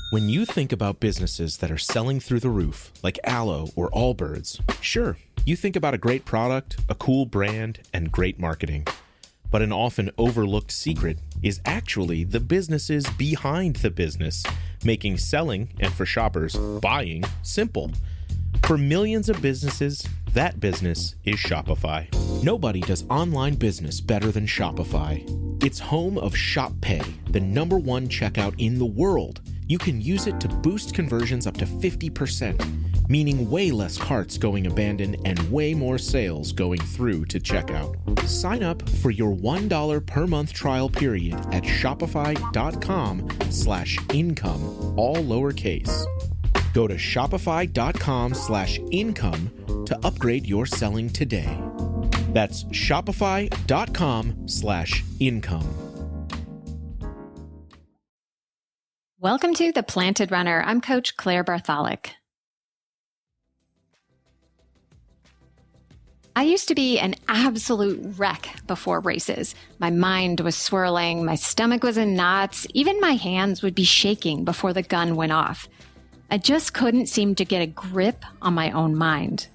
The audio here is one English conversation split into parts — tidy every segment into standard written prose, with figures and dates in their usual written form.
When you think about businesses that are selling through the roof, like Aloe or Allbirds, sure, you think about a great product, a cool brand, and great marketing. But an often overlooked secret is actually the businesses behind the business, making selling, and for shoppers, buying, simple. For millions of businesses, that business is Shopify. Nobody does online business better than Shopify. It's home of Shop Pay, the #1 checkout in the world. You can use it to boost conversions up to 50%, meaning way less carts going abandoned and way more sales going through to checkout. Sign up for your $1 per month trial period at shopify.com/income, all lowercase. Go to shopify.com/income to upgrade your selling today. That's shopify.com/income. Welcome to The Planted Runner. I'm Coach Claire Bartholic. I used to be an absolute wreck before races. My mind was swirling, my stomach was in knots, even my hands would be shaking before the gun went off. I just couldn't seem to get a grip on my own mind.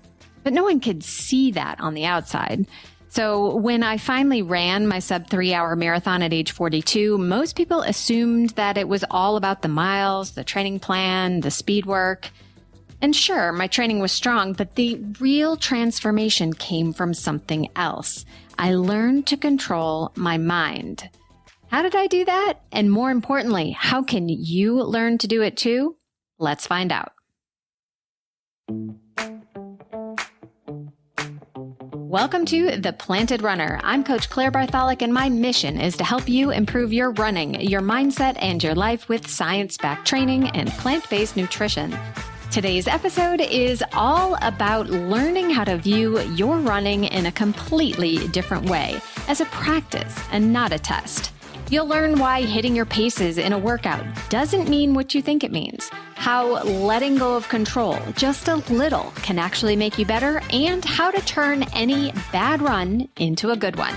But no one could see that on the outside. So when I finally ran my sub-3-hour marathon at age 42, most people assumed that it was all about the miles, the training plan, the speed work. And sure, my training was strong, but the real transformation came from something else. I learned to control my mind. How did I do that? And more importantly, how can you learn to do it too? Let's find out. Welcome to The Planted Runner. I'm Coach Claire Bartholic, and my mission is to help you improve your running, your mindset, and your life with science-backed training and plant-based nutrition. Today's episode is all about learning how to view your running in a completely different way, as a practice and not a test. You'll learn why hitting your paces in a workout doesn't mean what you think it means, how letting go of control just a little can actually make you better, and how to turn any bad run into a good one.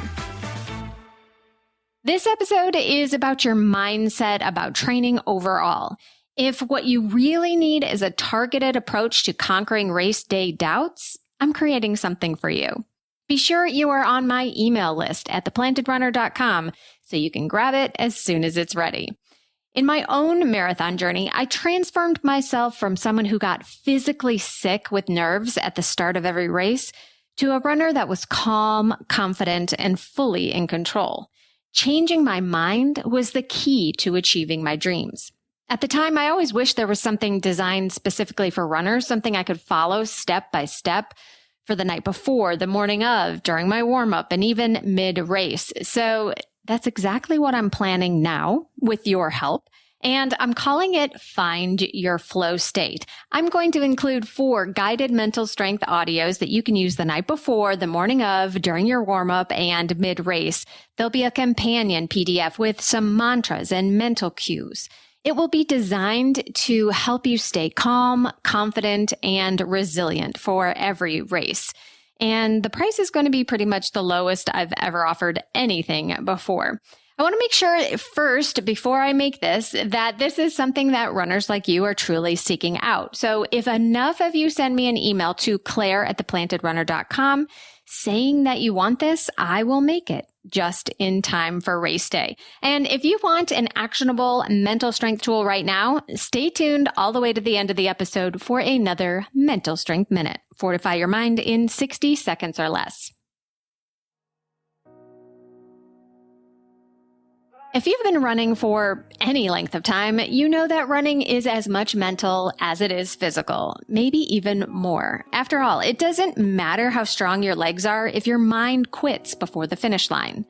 This episode is about your mindset about training overall. If what you really need is a targeted approach to conquering race day doubts, I'm creating something for you. Be sure you are on my email list at theplantedrunner.com so you can grab it as soon as it's ready. In my own marathon journey, I transformed myself from someone who got physically sick with nerves at the start of every race to a runner that was calm, confident, and fully in control. Changing my mind was the key to achieving my dreams. At the time, I always wished there was something designed specifically for runners, something I could follow step by step for the night before, the morning of, during my warm-up, and even mid-race. So that's exactly what I'm planning now with your help. And I'm calling it Find Your Flow State. I'm going to include 4 guided mental strength audios that you can use the night before, the morning of, during your warm-up, and mid-race. There'll be a companion PDF with some mantras and mental cues. It will be designed to help you stay calm, confident, and resilient for every race. And the price is going to be pretty much the lowest I've ever offered anything before. I want to make sure first, before I make this, that this is something that runners like you are truly seeking out. So if enough of you send me an email to claire@theplantedrunner.com saying that you want this, I will make it just in time for race day. And if you want an actionable mental strength tool right now, stay tuned all the way to the end of the episode for another Mental Strength Minute. Fortify your mind in 60 seconds or less. If you've been running for any length of time, you know that running is as much mental as it is physical, maybe even more. After all, it doesn't matter how strong your legs are if your mind quits before the finish line.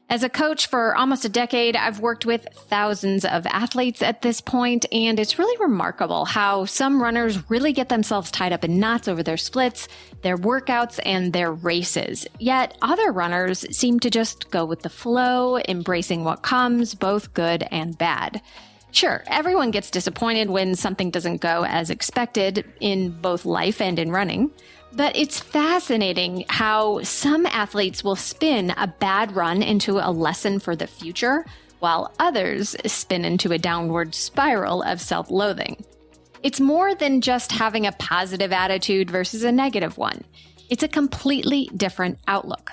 As a coach for almost a decade, I've worked with thousands of athletes at this point, and it's really remarkable how some runners really get themselves tied up in knots over their splits, their workouts, and their races. Yet other runners seem to just go with the flow, embracing what comes, both good and bad. Sure, everyone gets disappointed when something doesn't go as expected in both life and in running. But it's fascinating how some athletes will spin a bad run into a lesson for the future, while others spin into a downward spiral of self-loathing. It's more than just having a positive attitude versus a negative one. It's a completely different outlook.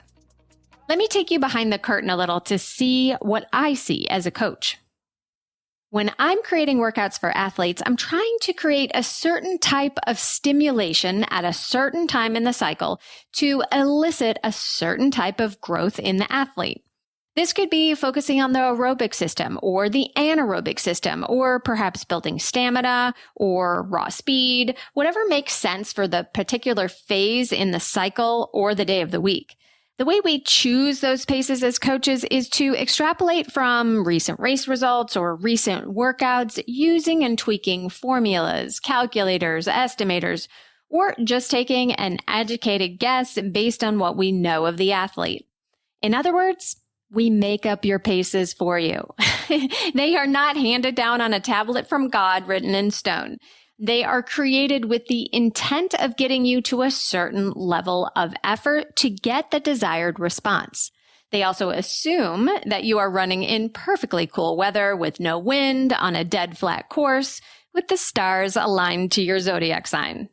Let me take you behind the curtain a little to see what I see as a coach. When I'm creating workouts for athletes, I'm trying to create a certain type of stimulation at a certain time in the cycle to elicit a certain type of growth in the athlete. This could be focusing on the aerobic system or the anaerobic system, or perhaps building stamina or raw speed, whatever makes sense for the particular phase in the cycle or the day of the week. The way we choose those paces as coaches is to extrapolate from recent race results or recent workouts using and tweaking formulas, calculators, estimators, or just taking an educated guess based on what we know of the athlete. In other words, we make up your paces for you. They are not handed down on a tablet from God written in stone. They are created with the intent of getting you to a certain level of effort to get the desired response. They also assume that you are running in perfectly cool weather with no wind on a dead flat course with the stars aligned to your zodiac sign.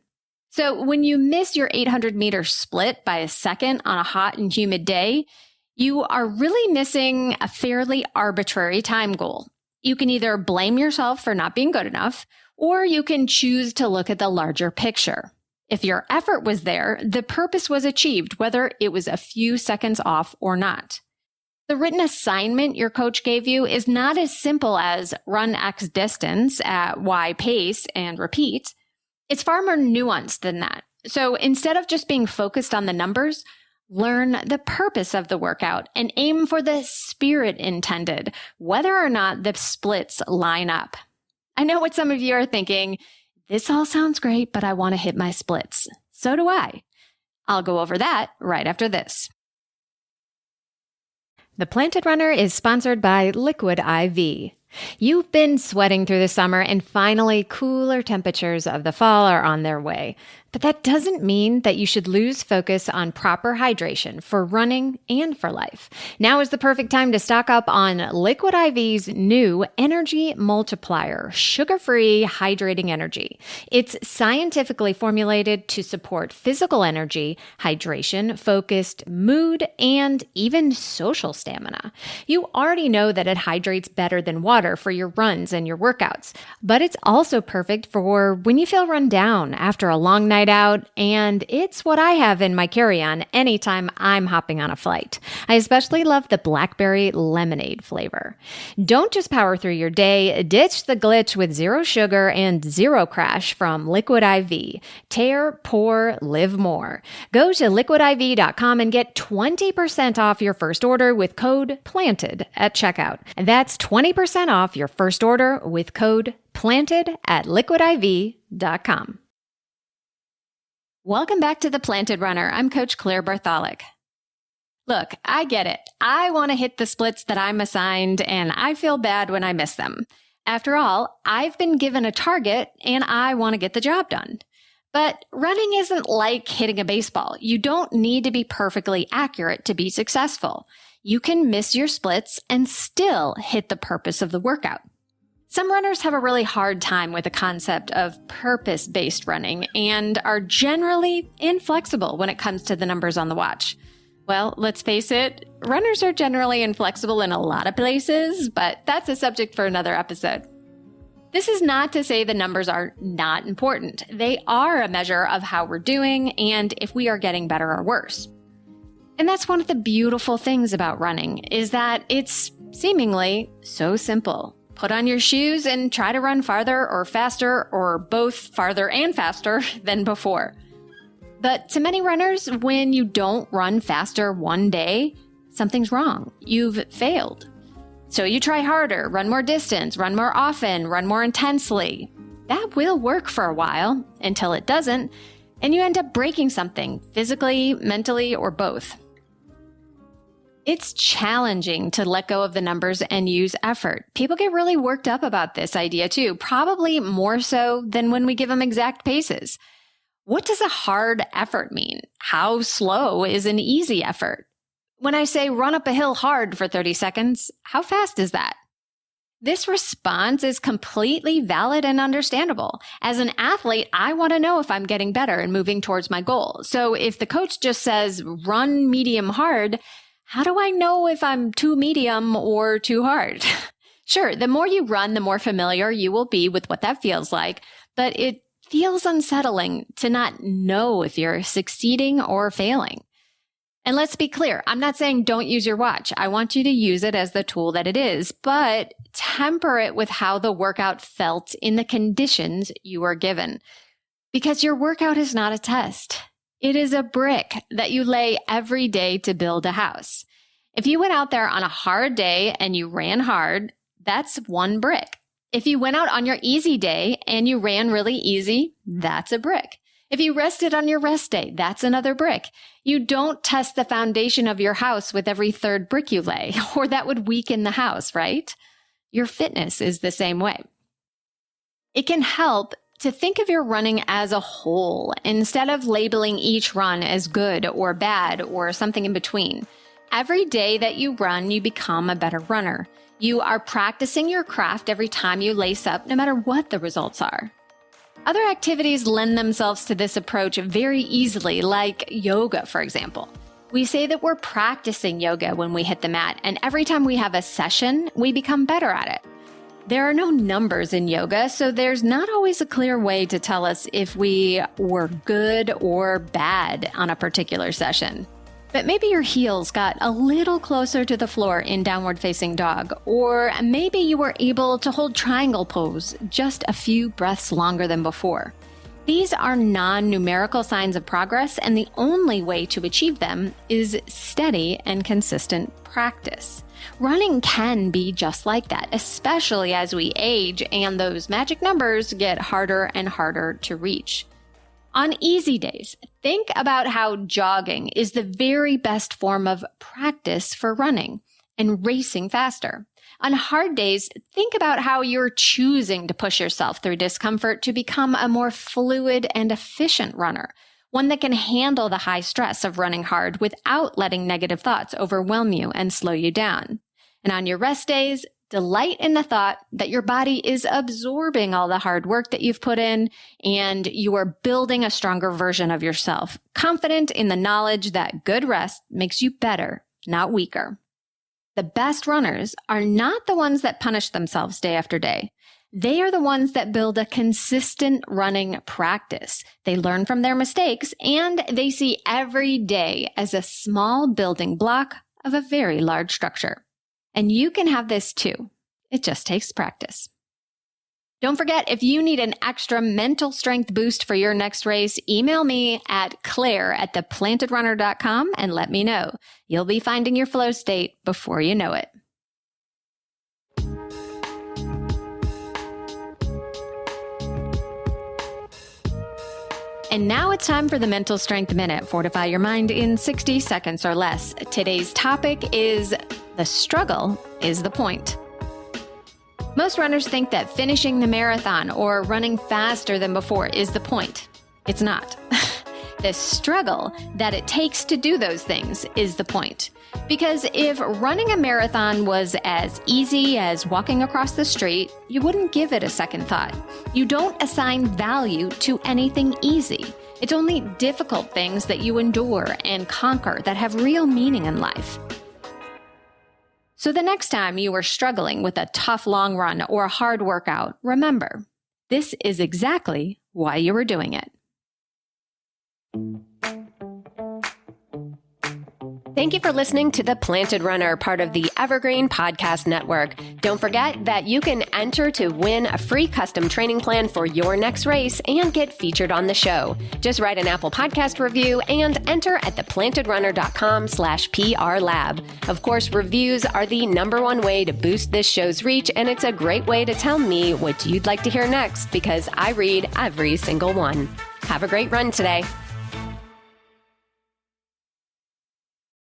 So when you miss your 800-meter split by a second on a hot and humid day, you are really missing a fairly arbitrary time goal. You can either blame yourself for not being good enough, or you can choose to look at the larger picture. If your effort was there, the purpose was achieved, whether it was a few seconds off or not. The written assignment your coach gave you is not as simple as run X distance at Y pace and repeat. It's far more nuanced than that. So instead of just being focused on the numbers, learn the purpose of the workout and aim for the spirit intended, whether or not the splits line up. I know what some of you are thinking. This all sounds great, but I want to hit my splits. So do I. I'll go over that right after this. The Planted Runner is sponsored by Liquid IV. You've been sweating through the summer, and finally cooler temperatures of the fall are on their way. But that doesn't mean that you should lose focus on proper hydration for running and for life. Now is the perfect time to stock up on Liquid IV's new Energy Multiplier, sugar-free hydrating energy. It's scientifically formulated to support physical energy, hydration, focused mood, and even social stamina. You already know that it hydrates better than water for your runs and your workouts, but it's also perfect for when you feel run down after a long night out, and it's what I have in my carry-on anytime I'm hopping on a flight. I especially love the blackberry lemonade flavor. Don't just power through your day, ditch the glitch with zero sugar and zero crash from Liquid IV. Tear, pour, live more. Go to liquidiv.com and get 20% off your first order with code PLANTED at checkout. And that's 20% off your first order with code PLANTED at liquidiv.com. Welcome back to The Planted Runner. I'm Coach Claire Bartholic. Look, I get it. I want to hit the splits that I'm assigned, and I feel bad when I miss them. After all, I've been given a target, and I want to get the job done. But running isn't like hitting a baseball. You don't need to be perfectly accurate to be successful. You can miss your splits and still hit the purpose of the workout. Some runners have a really hard time with the concept of purpose-based running and are generally inflexible when it comes to the numbers on the watch. Well, let's face it, runners are generally inflexible in a lot of places, but that's a subject for another episode. This is not to say the numbers are not important. They are a measure of how we're doing and if we are getting better or worse. And that's one of the beautiful things about running, is that it's seemingly so simple. Put on your shoes and try to run farther or faster, or both farther and faster than before. But to many runners, when you don't run faster one day, something's wrong. You've failed. So you try harder, run more distance, run more often, run more intensely. That will work for a while until it doesn't, and you end up breaking something physically, mentally, or both. It's challenging to let go of the numbers and use effort. People get really worked up about this idea too, probably more so than when we give them exact paces. What does a hard effort mean? How slow is an easy effort? When I say run up a hill hard for 30 seconds, how fast is that? This response is completely valid and understandable. As an athlete, I want to know if I'm getting better and moving towards my goal. So if the coach just says, run medium hard, how do I know if I'm too medium or too hard? Sure, the more you run, the more familiar you will be with what that feels like, but it feels unsettling to not know if you're succeeding or failing. And let's be clear, I'm not saying don't use your watch. I want you to use it as the tool that it is, but temper it with how the workout felt in the conditions you were given. Because your workout is not a test. It is a brick that you lay every day to build a house. If you went out there on a hard day and you ran hard, that's one brick. If you went out on your easy day and you ran really easy, that's a brick. If you rested on your rest day, that's another brick. You don't test the foundation of your house with every third brick you lay, or that would weaken the house, right? Your fitness is the same way. It can help to think of your running as a whole instead of labeling each run as good or bad or something in between. Every day that you run, you become a better runner. You are practicing your craft every time you lace up, no matter what the results are. Other activities lend themselves to this approach very easily, like yoga, for example. We say that we're practicing yoga when we hit the mat, and every time we have a session, we become better at it. There are no numbers in yoga, so there's not always a clear way to tell us if we were good or bad on a particular session. But maybe your heels got a little closer to the floor in downward facing dog, or maybe you were able to hold triangle pose just a few breaths longer than before. These are non-numerical signs of progress, and the only way to achieve them is steady and consistent practice. Running can be just like that, especially as we age and those magic numbers get harder and harder to reach. On easy days, think about how jogging is the very best form of practice for running and racing faster. On hard days, think about how you're choosing to push yourself through discomfort to become a more fluid and efficient runner, one that can handle the high stress of running hard without letting negative thoughts overwhelm you and slow you down. And on your rest days, delight in the thought that your body is absorbing all the hard work that you've put in, and you are building a stronger version of yourself, confident in the knowledge that good rest makes you better, not weaker. The best runners are not the ones that punish themselves day after day. They are the ones that build a consistent running practice. They learn from their mistakes, and they see every day as a small building block of a very large structure. And you can have this too. It just takes practice. Don't forget, if you need an extra mental strength boost for your next race, email me at claire@theplantedrunner.com and let me know. You'll be finding your flow state before you know it. And now it's time for the Mental Strength Minute. Fortify your mind in 60 seconds or less. Today's topic is the struggle is the point. Most runners think that finishing the marathon or running faster than before is the point. It's not. The struggle that it takes to do those things is the point. Because if running a marathon was as easy as walking across the street, you wouldn't give it a second thought. You don't assign value to anything easy. It's only difficult things that you endure and conquer that have real meaning in life. So the next time you are struggling with a tough long run or a hard workout, remember, this is exactly why you were doing it. Thank you for listening to The Planted Runner, part of the Evergreen Podcast Network. Don't forget that you can enter to win a free custom training plan for your next race and get featured on the show. Just write an Apple Podcast review and enter at theplantedrunner.com/PRLab. Of course, reviews are the #1 way to boost this show's reach, and it's a great way to tell me what you'd like to hear next because I read every single one. Have a great run today.